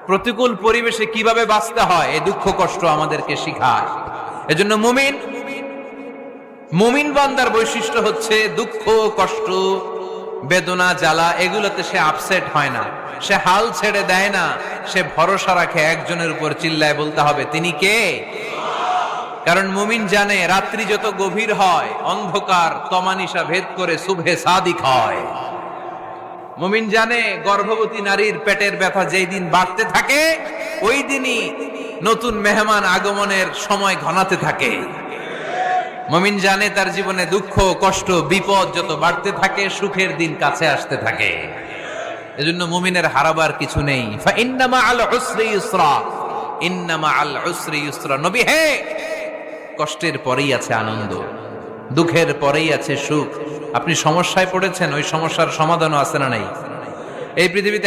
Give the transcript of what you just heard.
প্রতিকূল পরিবেশে কিভাবে বাঁচতে হয় এই দুঃখ কষ্ট আমাদেরকে শিখায়। এজন্য মুমিন বান্দার বৈশিষ্ট্য হচ্ছে দুঃখ কষ্ট বেদনা জ্বালা এগুলোতে সে আপসেট হয় না, সে হাল ছেড়ে দেয় না, সে ভরসা রাখে একজনের উপর, চিল্লায় বলতে হবে তিনি কে। কারণ মুমিন জানে রাত্রি যত গভীর হয় অন্ধকার তমানিসা ভেদ করে সুবহে সাদিক হয়। মুমিন জানে গর্ভবতী নারীর পেটের ব্যথা যেই দিন বাড়তে থাকে ওই দিনই নতুন মেহমান আগমনের সময় ঘনাতে থাকে। মুমিন জানে তার জীবনে দুঃখ কষ্ট বিপদ যত বাড়তে থাকে সুখের দিন কাছে আসতে থাকে। এজন্য মুমিনের হারাবার কিছু নেই। ফা ইন্না মাআল উসরি ইউসরা, ইন্না মাআল উসরি ইউসরা। নবী হে, কষ্টের পরেই আছে আনন্দ, দুঃখের পরেই আছে সুখ। আপনি সমস্যায় পড়েছেন, ওই সমস্যার সমাধানও আছে না নাই? এই পৃথিবীতে